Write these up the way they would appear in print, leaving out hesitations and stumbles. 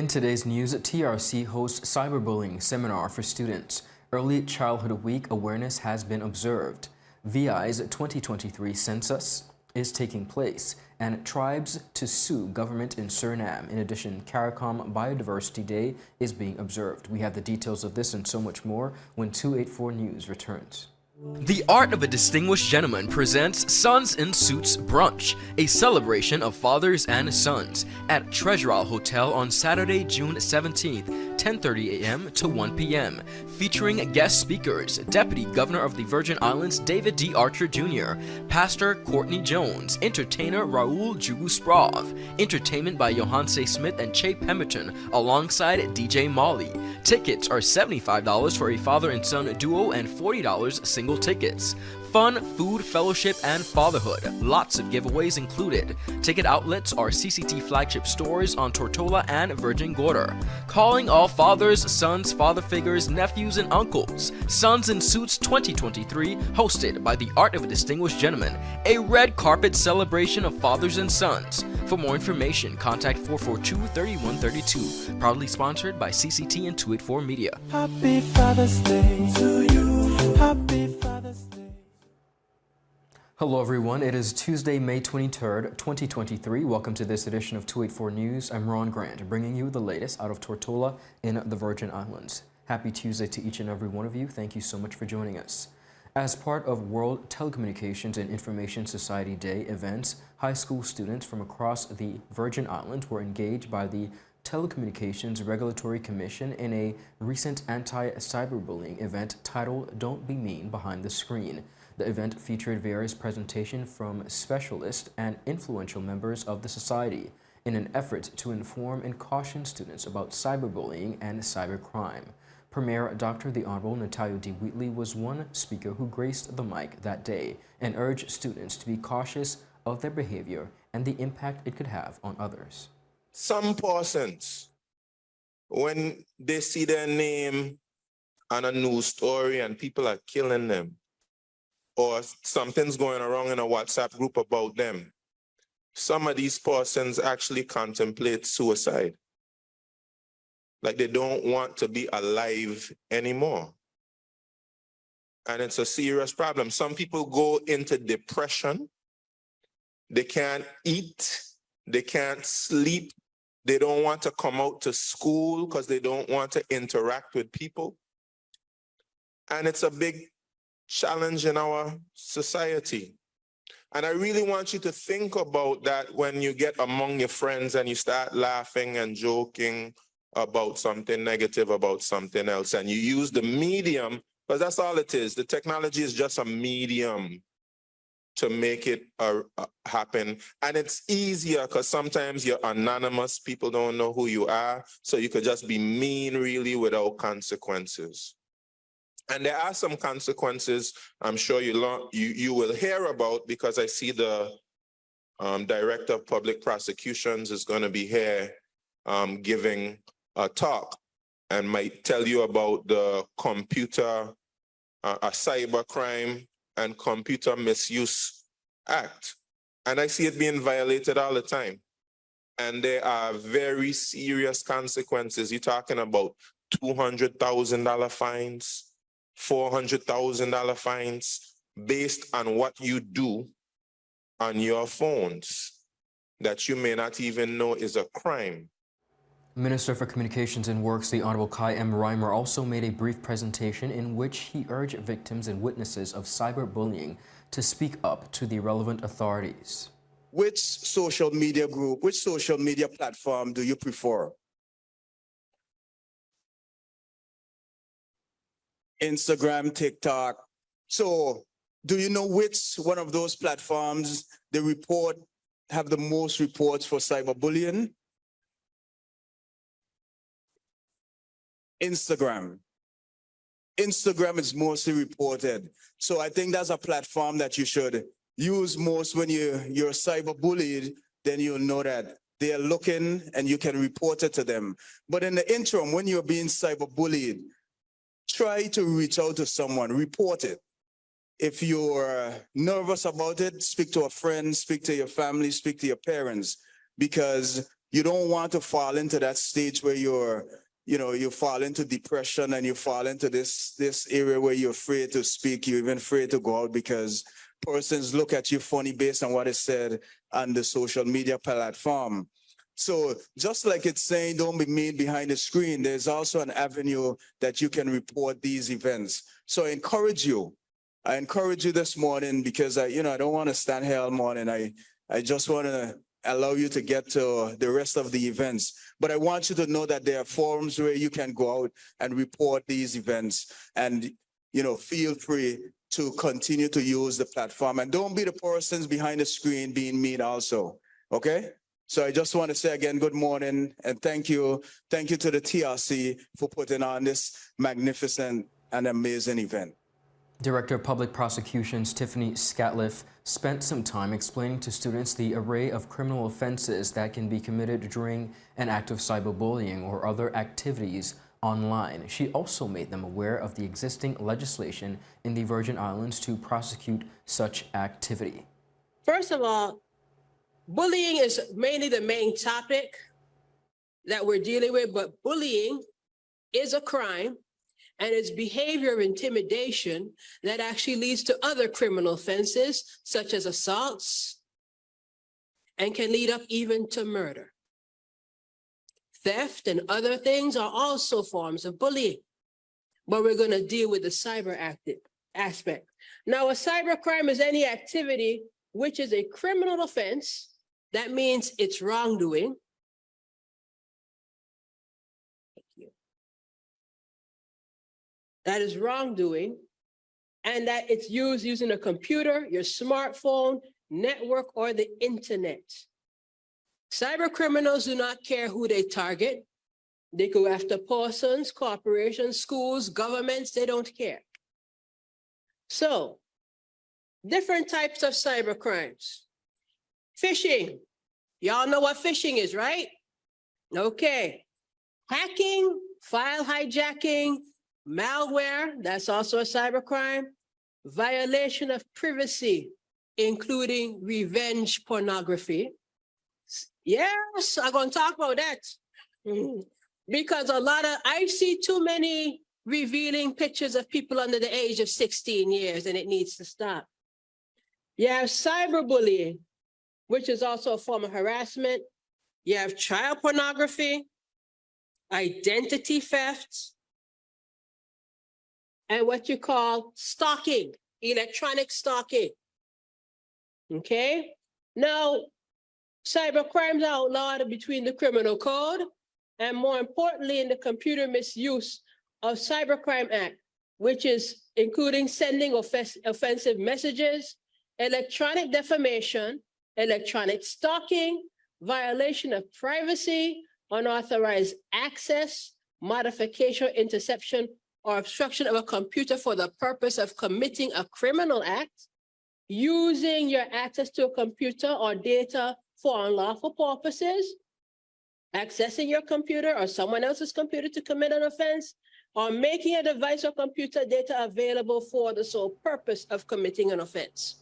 In today's news, TRC hosts cyberbullying seminar for students. Early Childhood Week awareness has been observed. VI's 2023 census is taking place, and tribes to sue government in Suriname. In addition, CARICOM Biodiversity Day is being observed. We have the details of this and so much more when 284 News returns. The Art of a Distinguished Gentleman presents Sons in Suits Brunch, a celebration of fathers and sons, at Treasure Isle Hotel on Saturday, June 17th, 10:30 a.m. to 1 p.m., featuring guest speakers, Deputy Governor of the Virgin Islands David D. Archer Jr., Pastor Courtney Jones, entertainer Raul Jugusprov, entertainment by Johanse Smith and Che Pemberton, alongside DJ Molly. Tickets are $75 for a father and son duo and $40 single tickets. Fun, food, fellowship, and fatherhood. Lots of giveaways included. Ticket outlets are CCT flagship stores on Tortola and Virgin Gorda. Calling all fathers, sons, father figures, nephews, and uncles. Sons in Suits 2023, hosted by the Art of a Distinguished Gentleman, a red carpet celebration of fathers and sons. For more information, contact 442-3132. Proudly sponsored by CCT and 284 Media. Happy Father's Day to you. Happy Father's Day. Hello everyone, it is Tuesday, May 23rd, 2023. Welcome to this edition of 284 News. I'm Ron Grant, bringing you the latest out of Tortola in the Virgin Islands. Happy Tuesday to each and every one of you. Thank you so much for joining us. As part of World Telecommunications and Information Society Day events, high school students from across the Virgin Islands were engaged by the Telecommunications Regulatory Commission in a recent anti-cyberbullying event titled Don't Be Mean Behind the Screen. The event featured various presentations from specialists and influential members of the society in an effort to inform and caution students about cyberbullying and cybercrime. Premier Dr. The Honorable Natalia D. Wheatley was one speaker who graced the mic that day and urged students to be cautious of their behavior and the impact it could have on others. Some persons, when they see their name on a news story and people are killing them, or something's going wrong in a WhatsApp group about them, some of these persons actually contemplate suicide. Like they don't want to be alive anymore. And it's a serious problem. Some people go into depression. They can't eat. They can't sleep. They don't want to come out to school because they don't want to interact with people. And it's a big challenge in our society. And I really want you to think about that when you get among your friends and you start laughing and joking about something negative, about something else, and you use the medium, because that's all it is. The technology is just a medium to make it happen. And it's easier because sometimes you're anonymous, people don't know who you are, so you could just be mean really without consequences. And there are some consequences I'm sure you will hear about, because I see the Director of Public Prosecutions is going to be here giving a talk and might tell you about the Cybercrime and Computer Misuse Act. And I see it being violated all the time. And there are very serious consequences. You're talking about $200,000 fines, $400,000 fines based on what you do on your phones that you may not even know is a crime. Minister for Communications and Works, the Honorable Kai M. Reimer, also made a brief presentation in which he urged victims and witnesses of cyberbullying to speak up to the relevant authorities. Which social media group, which social media platform do you prefer? Instagram, TikTok. So do you know which one of those platforms have the most reports for cyberbullying? Instagram. Instagram is mostly reported. So I think that's a platform that you should use most when you're cyberbullied. Then you'll know that they are looking and you can report it to them. But in the interim, when you're being cyberbullied, try to reach out to someone, report it. If you're nervous about it, speak to a friend, speak to your family, speak to your parents, because You don't want to fall into that stage where you fall into depression and you fall into this area where you're afraid to speak, you're even afraid to go out because persons look at you funny based on what is said on the social media platform. So just like it's saying, don't be mean behind the screen, there's also an avenue that you can report these events. So I encourage you this morning because I don't want to stand here all morning. I just want to allow you to get to the rest of the events. But I want you to know that there are forums where you can go out and report these events and, feel free to continue to use the platform. And don't be the persons behind the screen being mean also, okay? So I just want to say again, good morning and thank you. Thank you to the TRC for putting on this magnificent and amazing event. Director of Public Prosecutions Tiffany Scatliff spent some time explaining to students the array of criminal offenses that can be committed during an act of cyberbullying or other activities online. She also made them aware of the existing legislation in the Virgin Islands to prosecute such activity. First of all, bullying is mainly the main topic that we're dealing with, but bullying is a crime. And it's behavior of intimidation that actually leads to other criminal offenses, such as assaults, and can lead up even to murder. Theft and other things are also forms of bullying, but we're going to deal with the cyber aspect. Now, a cyber crime is any activity which is a criminal offense. That means it's wrongdoing. That is wrongdoing, and that it's used using a computer, your smartphone, network, or the internet. Cyber criminals do not care who they target. They go after persons, corporations, schools, governments, they don't care. So, different types of cyber crimes. Phishing. Y'all know what phishing is, right? Okay. Hacking, file hijacking, malware, that's also a cybercrime. Violation of privacy, including revenge pornography. Yes, I'm going to talk about that. Because I see too many revealing pictures of people under the age of 16 years, and it needs to stop. You have cyberbullying, which is also a form of harassment. You have child pornography, identity theft, and what you call stalking, electronic stalking. Okay? Now, cyber crimes are outlawed between the criminal code and more importantly in the Computer Misuse of Cybercrime Act, which is including sending offensive messages, electronic defamation, electronic stalking, violation of privacy, unauthorized access, modification, interception, or obstruction of a computer for the purpose of committing a criminal act, using your access to a computer or data for unlawful purposes, accessing your computer or someone else's computer to commit an offense, or making a device or computer data available for the sole purpose of committing an offense.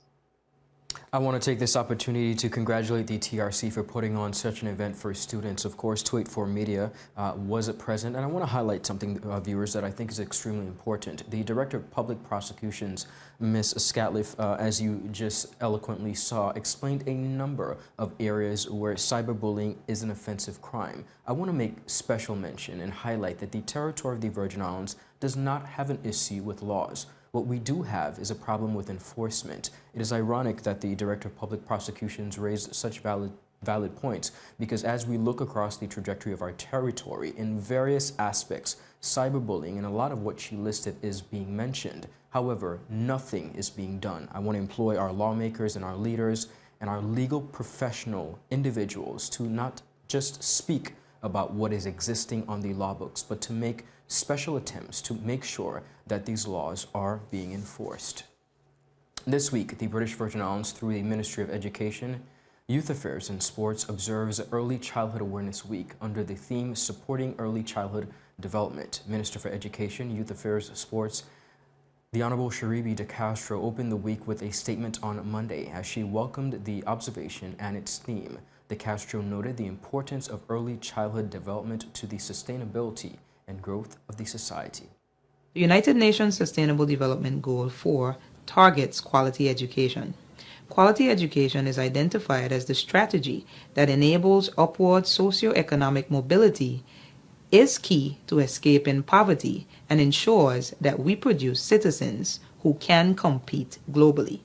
I want to take this opportunity to congratulate the TRC for putting on such an event for students. Of course, 284 Media was present, and I want to highlight something, viewers, that I think is extremely important. The Director of Public Prosecutions, Ms. Scatliff, as you just eloquently saw, explained a number of areas where cyberbullying is an offensive crime. I want to make special mention and highlight that the territory of the Virgin Islands does not have an issue with laws. What we do have is a problem with enforcement. It is ironic that the Director of Public Prosecutions raised such valid points because as we look across the trajectory of our territory in various aspects, cyberbullying and a lot of what she listed is being mentioned. However, nothing is being done. I want to employ our lawmakers and our leaders and our legal professional individuals to not just speak about what is existing on the law books, but to make special attempts to make sure that these laws are being enforced. This week, the British Virgin Islands, through the Ministry of Education, Youth Affairs and Sports, observes Early Childhood Awareness Week under the theme Supporting Early Childhood Development. Minister for Education, Youth Affairs, Sports, The Honorable Sharibi de Castro opened the week with a statement on Monday as she welcomed the observation and its theme. De Castro noted the importance of early childhood development to the sustainability and growth of the society. The United Nations Sustainable Development Goal 4 targets quality education. Quality education is identified as the strategy that enables upward socioeconomic mobility, is key to escaping poverty, and ensures that we produce citizens who can compete globally.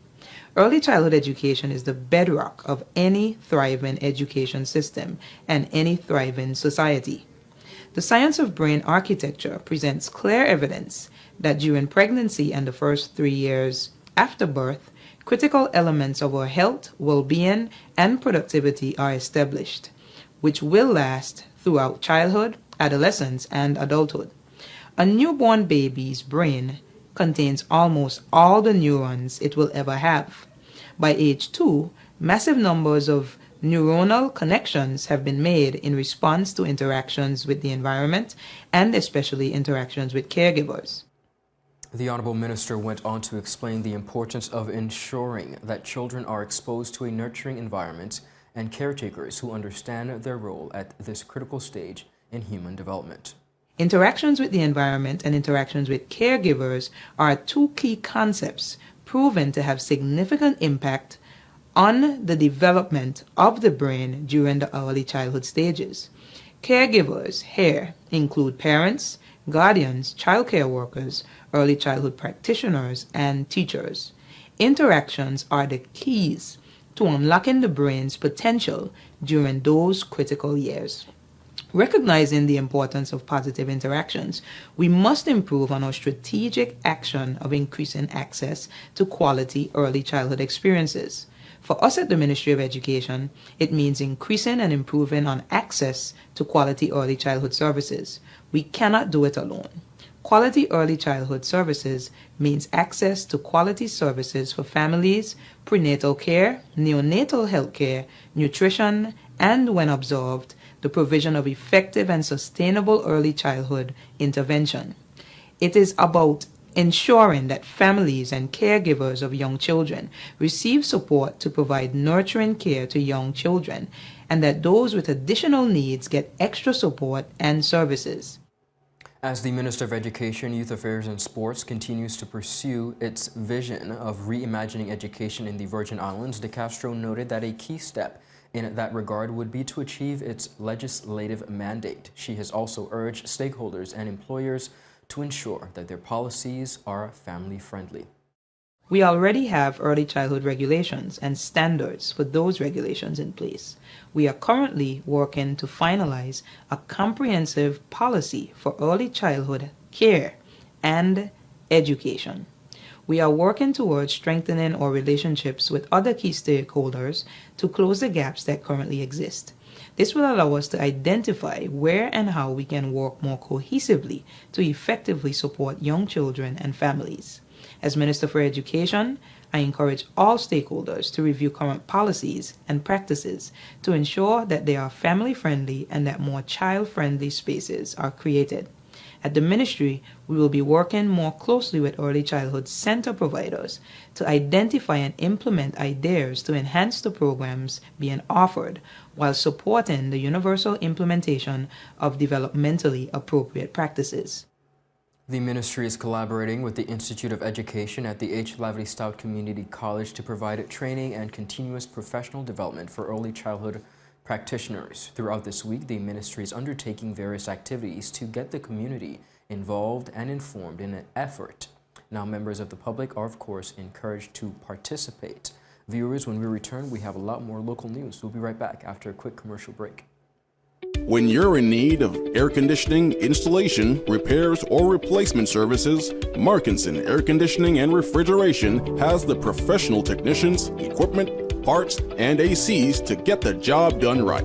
Early childhood education is the bedrock of any thriving education system and any thriving society. The science of brain architecture presents clear evidence that during pregnancy and the first 3 years after birth, critical elements of our health, well-being, and productivity are established, which will last throughout childhood, adolescence, and adulthood. A newborn baby's brain contains almost all the neurons it will ever have. By age 2, massive numbers of neuronal connections have been made in response to interactions with the environment and especially interactions with caregivers. The Honorable Minister went on to explain the importance of ensuring that children are exposed to a nurturing environment and caretakers who understand their role at this critical stage in human development. Interactions with the environment and interactions with caregivers are two key concepts proven to have significant impact on the development of the brain during the early childhood stages. Caregivers here include parents, guardians, child care workers, early childhood practitioners, and teachers. Interactions are the keys to unlocking the brain's potential during those critical years. Recognizing the importance of positive interactions, we must improve on our strategic action of increasing access to quality early childhood experiences. For us at the Ministry of Education, it means increasing and improving on access to quality early childhood services. We cannot do it alone. Quality early childhood services means access to quality services for families, prenatal care, neonatal health care, nutrition, and when observed, the provision of effective and sustainable early childhood intervention. It is about ensuring that families and caregivers of young children receive support to provide nurturing care to young children, and that those with additional needs get extra support and services. As the Minister of Education, Youth Affairs and Sports continues to pursue its vision of reimagining education in the Virgin Islands, De Castro noted that a key step in that regard would be to achieve its legislative mandate. She has also urged stakeholders and employers to ensure that their policies are family-friendly. We already have early childhood regulations and standards for those regulations in place. We are currently working to finalize a comprehensive policy for early childhood care and education. We are working towards strengthening our relationships with other key stakeholders to close the gaps that currently exist. This will allow us to identify where and how we can work more cohesively to effectively support young children and families. As Minister for Education, I encourage all stakeholders to review current policies and practices to ensure that they are family-friendly and that more child-friendly spaces are created. At the Ministry, we will be working more closely with early childhood center providers to identify and implement ideas to enhance the programs being offered while supporting the universal implementation of developmentally appropriate practices. The Ministry is collaborating with the Institute of Education at the H. Lively Stout Community College to provide training and continuous professional development for early childhood practitioners. Throughout this week, the Ministry is undertaking various activities to get the community involved and informed in an effort. Now, members of the public are, of course, encouraged to participate. Viewers, when we return, we have a lot more local news. We'll be right back after a quick commercial break. When you're in need of air conditioning, installation, repairs, or replacement services, Markinson Air Conditioning and Refrigeration has the professional technicians, equipment, parts, and ACs to get the job done right.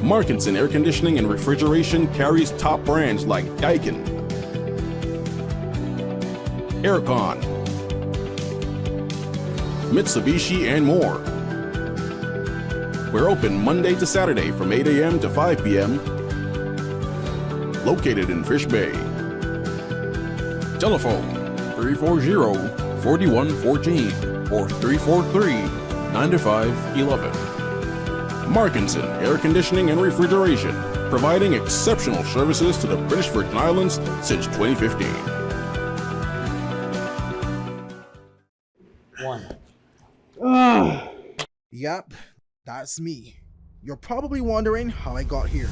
Markinson Air Conditioning and Refrigeration carries top brands like Daikin, Aircon, Mitsubishi, and more. We're open Monday to Saturday from 8 a.m. to 5 p.m. Located in Fish Bay. Telephone 340-4114 or 343-9511. Markinson Air Conditioning and Refrigeration, providing exceptional services to the British Virgin Islands since 2015. Yep, that's me. You're probably wondering how I got here.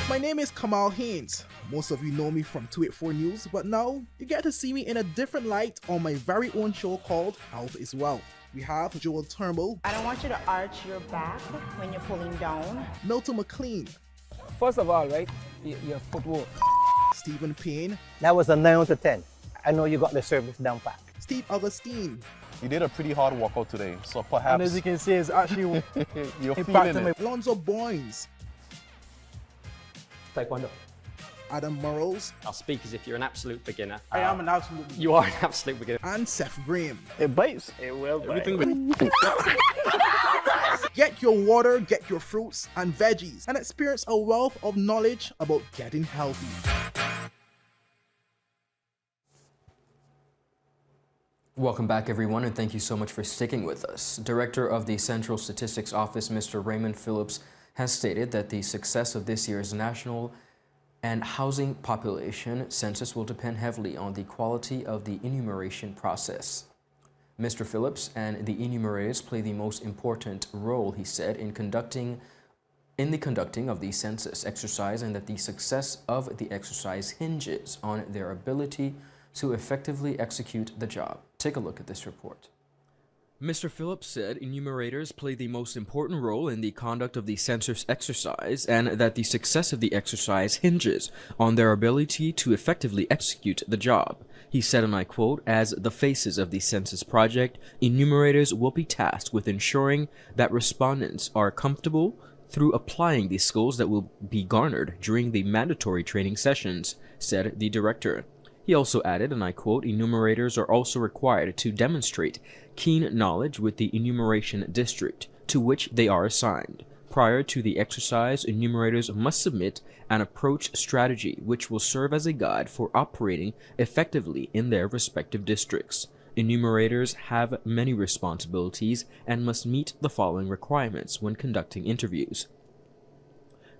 My name is Kamal Haynes. Most of you know me from 284 News, but now you get to see me in a different light on my very own show called Health is Wealth. We have Joel Turnbull. I don't want you to arch your back when you're pulling down. Milton McLean. First of all, right, your footwork. Stephen Payne. That was a 9 out of 10. I know you got the service down pat. Steve Augustine. You did a pretty hard workout today, so perhaps... And as you can see, it's actually you're feeling it. Lonzo Boynes. Taekwondo. Adam Burrows. I'll speak as if you're an absolute beginner. I am an absolute beginner. You are an absolute beginner. And Seth Graham. It bites. It will bite. Get your water, get your fruits and veggies, and experience a wealth of knowledge about getting healthy. Welcome back, everyone, and thank you so much for sticking with us. Director of the Central Statistics Office, Mr. Raymond Phillips, has stated that the success of this year's national and housing population census will depend heavily on the quality of the enumeration process. Mr. Phillips and the enumerators play the most important role, he said, in the conducting of the census exercise, and that the success of the exercise hinges on their ability to effectively execute the job. Take a look at this report. Mr. Phillips said enumerators play the most important role in the conduct of the census exercise, and that the success of the exercise hinges on their ability to effectively execute the job. He said, and I quote, "As the faces of the census project, enumerators will be tasked with ensuring that respondents are comfortable through applying the skills that will be garnered during the mandatory training sessions," said the director. He also added, and I quote, "Enumerators are also required to demonstrate keen knowledge with the enumeration district to which they are assigned. Prior to the exercise, enumerators must submit an approach strategy which will serve as a guide for operating effectively in their respective districts. Enumerators have many responsibilities and must meet the following requirements when conducting interviews: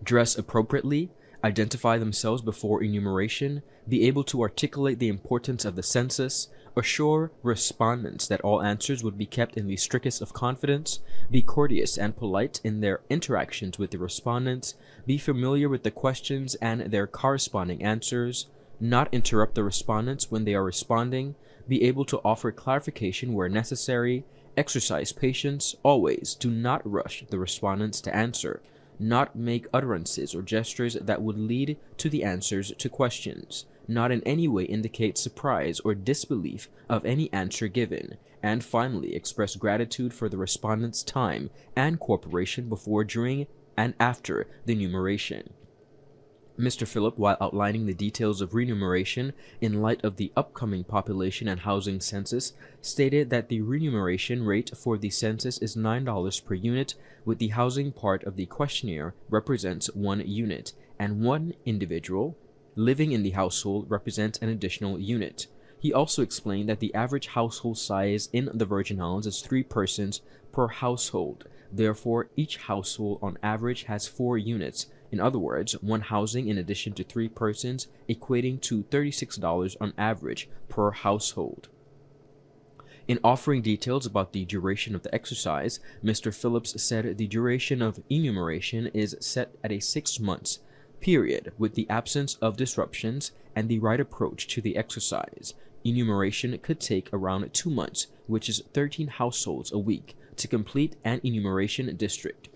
dress appropriately, identify themselves before enumeration, be able to articulate the importance of the census, assure respondents that all answers would be kept in the strictest of confidence, be courteous and polite in their interactions with the respondents, be familiar with the questions and their corresponding answers, not interrupt the respondents when they are responding, be able to offer clarification where necessary, exercise patience, always do not rush the respondents to answer, not make utterances or gestures that would lead to the answers to questions, not in any way indicate surprise or disbelief of any answer given, and finally express gratitude for the respondent's time and cooperation before, during, and after the enumeration. Mr. Phillip, while outlining the details of remuneration in light of the upcoming population and housing census, stated that the remuneration rate for the census is $9 per unit, with the housing part of the questionnaire represents 1 unit, and 1 individual living in the household represents an additional unit. He also explained that the average household size in the Virgin Islands is 3 persons per household. Therefore, each household on average has 4 units. In other words, 1 housing in addition to 3 persons, equating to $36 on average per household. In offering details about the duration of the exercise, Mr. Phillips said the duration of enumeration is set at a 6 months period with the absence of disruptions and the right approach to the exercise. Enumeration could take around 2 months, which is 13 households a week, to complete an enumeration district.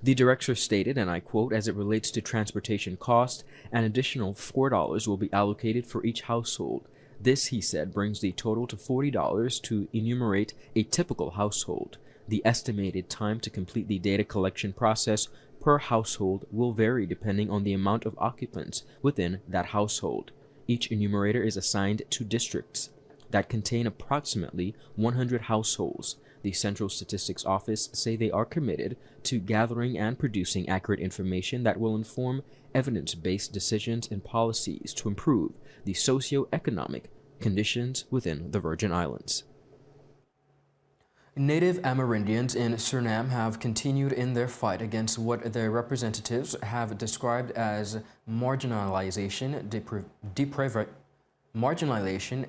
The director stated, and I quote, "As it relates to transportation cost, an additional $4 will be allocated for each household. This," he said, "brings the total to $40 to enumerate a typical household. The estimated time to complete the data collection process per household will vary depending on the amount of occupants within that household. Each enumerator is assigned to districts that contain approximately 100 households. The Central Statistics Office say they are committed to gathering and producing accurate information that will inform evidence-based decisions and policies to improve the socio-economic conditions within the Virgin Islands. Native Amerindians in Suriname have continued in their fight against what their representatives have described as marginalization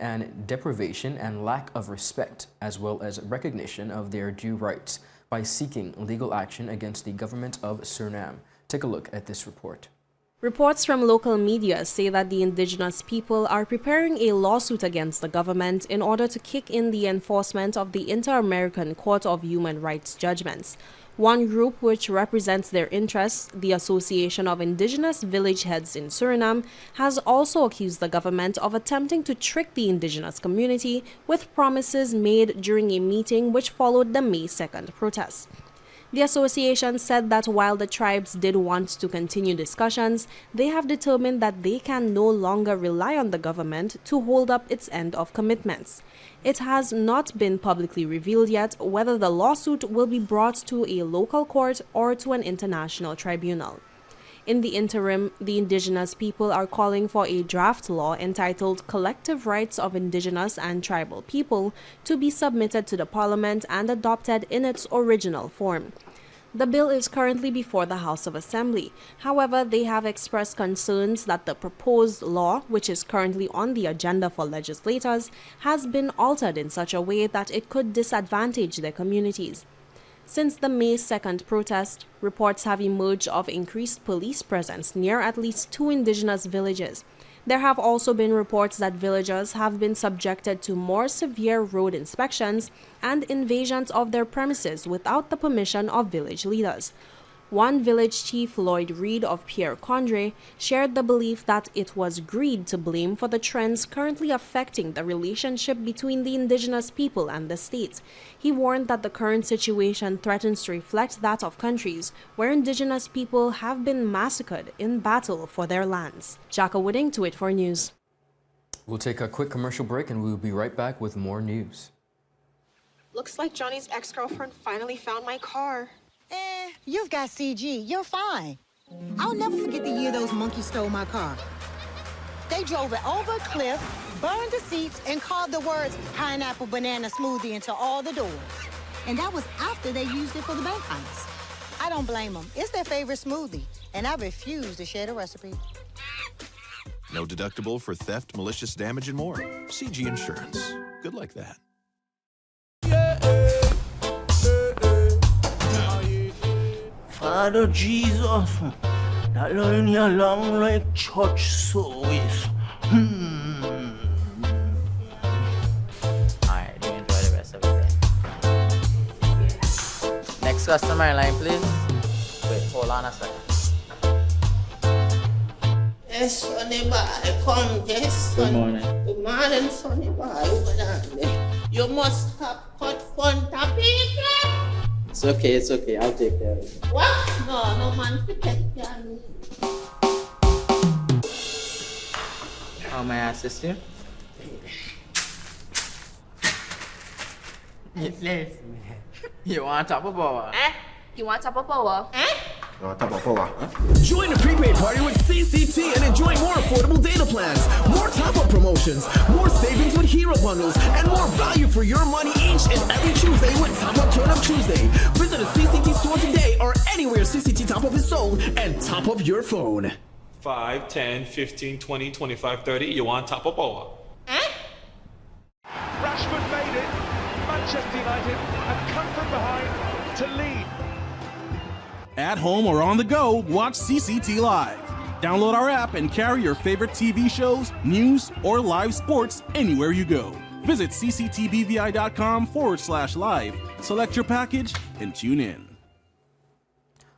and deprivation and lack of respect, as well as recognition of their due rights, by seeking legal action against the government of Suriname. Take a look at this report. Reports from local media say that the indigenous people are preparing a lawsuit against the government in order to kick in the enforcement of the Inter-American Court of Human Rights judgments. One group which represents their interests, the Association of Indigenous Village Heads in Suriname, has also accused the government of attempting to trick the indigenous community with promises made during a meeting which followed the May 2nd protests. The association said that while the tribes did want to continue discussions, they have determined that they can no longer rely on the government to hold up its end of commitments. It has not been publicly revealed yet whether the lawsuit will be brought to a local court or to an international tribunal. In the interim, the indigenous people are calling for a draft law entitled Collective Rights of Indigenous and Tribal People to be submitted to the Parliament and adopted in its original form. The bill is currently before the House of Assembly. However, they have expressed concerns that the proposed law, which is currently on the agenda for legislators, has been altered in such a way that it could disadvantage their communities. Since the May 2nd protest, reports have emerged of increased police presence near at least 2 indigenous villages. There have also been reports that villagers have been subjected to more severe road inspections and invasions of their premises without the permission of village leaders. One village chief, Lloyd Reed of Pierre Condré, shared the belief that it was greed to blame for the trends currently affecting the relationship between the indigenous people and the state. He warned that the current situation threatens to reflect that of countries where indigenous people have been massacred in battle for their lands. Jacka Wooding, 284 News. We'll take a quick commercial break and we'll be right back with more news. Looks like Johnny's ex-girlfriend finally found my car. You've got CG. You're fine. I'll never forget the year those monkeys stole my car. They drove it over a cliff, burned the seats, and carved the words pineapple banana smoothie into all the doors. And that was after they used it for the bank heist. I don't blame them. It's their favorite smoothie, and I refuse to share the recipe. No deductible for theft, malicious damage, and more. CG Insurance. Good like that. Father Jesus, that line here long like church service. Alright, you enjoy the rest of it then. Next customer line, please. Wait, hold on a second. Yes, Sonny boy, come, yes, Sonny. Good morning. Good morning, Sonny boy. Over there. You must have cut fun to people. It's okay, I'll take care of it. What? No man to take care of me. How may I assist you? Yes. You want top of power? You want top of power? Join the prepaid party with CCT and enjoy more affordable data plans, more top-up promotions, more savings with hero bundles, and more value for your money each and every Tuesday with Top Up Turn Up Tuesday. Visit a CCT store today or anywhere CCT Top Up is sold and top up your phone. 5, 10, 15, 20, 25, 30. You want top up power? Rashford made it. Manchester United have come from behind to lead. At home or on the go, watch CCT Live. Download our app and carry your favorite TV shows, news, or live sports anywhere you go. Visit cctbvi.com/live. Select your package and tune in.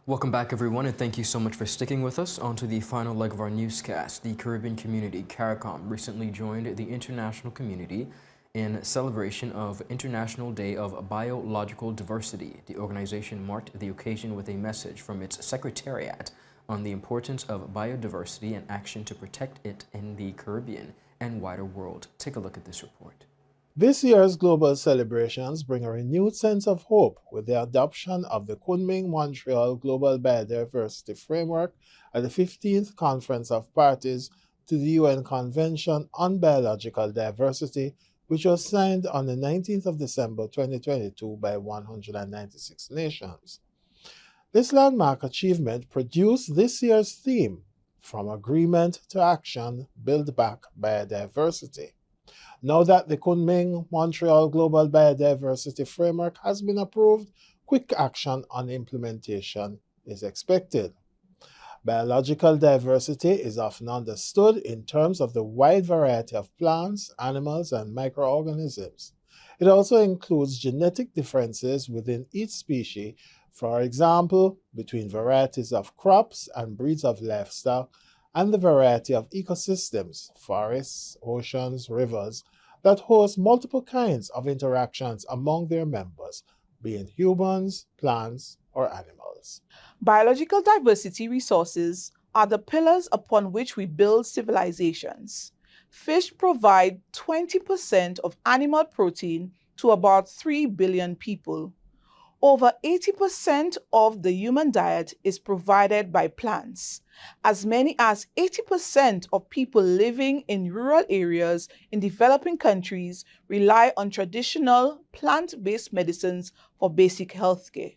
Welcome back, everyone, and thank you so much for sticking with us. On to the final leg of our newscast. The Caribbean community, CARICOM, recently joined the international community in celebration of International Day of Biological Diversity. The organization marked the occasion with a message from its secretariat on the importance of biodiversity and action to protect it in the Caribbean and wider world. Take a look at this report. This year's global celebrations bring a renewed sense of hope with the adoption of the Kunming-Montreal Global Biodiversity Framework at the 15th Conference of Parties to the UN Convention on Biological Diversity, which was signed on the 19th of December 2022 by 196 nations. This landmark achievement produced this year's theme, From Agreement to Action, Build Back Biodiversity. Now that the Kunming-Montreal Global Biodiversity Framework has been approved, quick action on implementation is expected. Biological diversity is often understood in terms of the wide variety of plants, animals, and microorganisms. It also includes genetic differences within each species, for example, between varieties of crops and breeds of livestock, and the variety of ecosystems, forests, oceans, rivers, that host multiple kinds of interactions among their members, being humans, plants, or animals. Biological diversity resources are the pillars upon which we build civilizations. Fish provide 20% of animal protein to about 3 billion people. Over 80% of the human diet is provided by plants. As many as 80% of people living in rural areas in developing countries rely on traditional plant-based medicines for basic health care.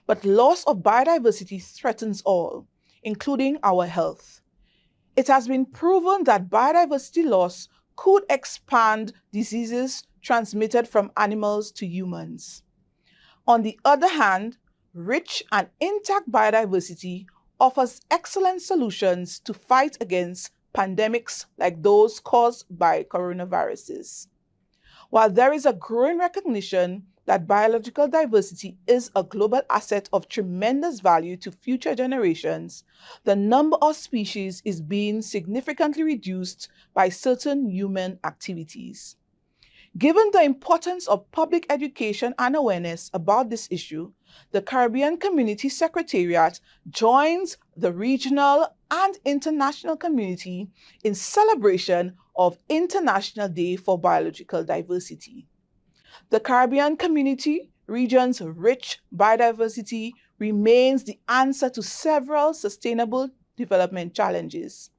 But loss of biodiversity threatens all, including our health. It has been proven that biodiversity loss could expand diseases transmitted from animals to humans. On the other hand, rich and intact biodiversity offers excellent solutions to fight against pandemics like those caused by coronaviruses. While there is a growing recognition that biological diversity is a global asset of tremendous value to future generations, the number of species is being significantly reduced by certain human activities. Given the importance of public education and awareness about this issue, the Caribbean Community Secretariat joins the regional and international community in celebration of International Day for Biological Diversity. The Caribbean community region's rich biodiversity remains the answer to several sustainable development challenges.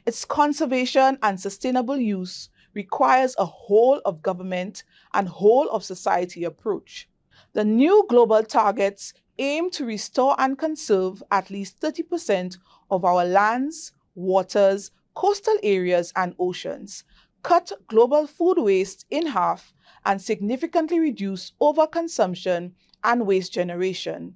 Its conservation and sustainable use requires a whole of government and whole of society approach. The new global targets aim to restore and conserve at least 30% of our lands, waters, coastal areas, and oceans, cut global food waste in half, and significantly reduce overconsumption and waste generation.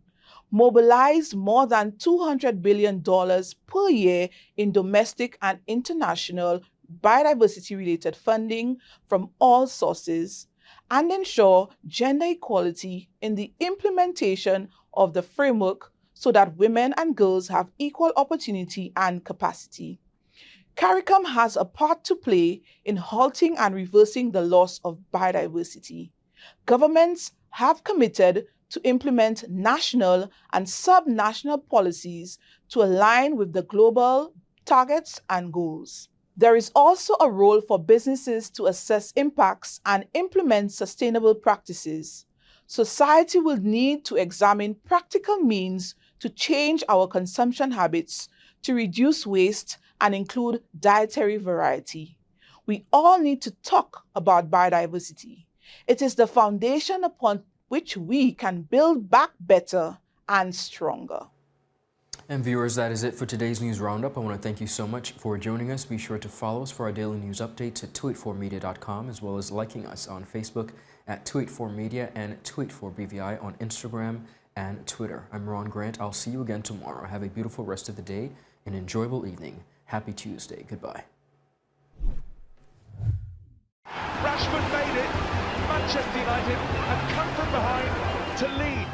Mobilize more than $200 billion per year in domestic and international biodiversity-related funding from all sources, and ensure gender equality in the implementation of the framework so that women and girls have equal opportunity and capacity. CARICOM has a part to play in halting and reversing the loss of biodiversity. Governments have committed to implement national and sub-national policies to align with the global targets and goals. There is also a role for businesses to assess impacts and implement sustainable practices. Society will need to examine practical means to change our consumption habits, to reduce waste, and include dietary variety. We all need to talk about biodiversity. It is the foundation upon which we can build back better and stronger. And viewers, that is it for today's News Roundup. I want to thank you so much for joining us. Be sure to follow us for our daily news updates at 284media.com, as well as liking us on Facebook at 284media and 284BVI on Instagram and Twitter. I'm Ron Grant. I'll see you again tomorrow. Have a beautiful rest of the day, an enjoyable evening. Happy Tuesday. Goodbye. Rashford made it. Manchester United have come from behind to lead.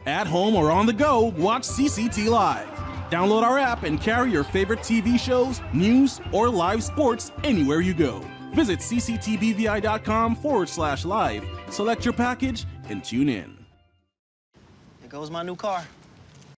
At home or on the go, watch CCT Live. Download our app and carry your favorite TV shows, news, or live sports anywhere you go. Visit cctbvi.com/live, select your package, and tune in. There goes my new car.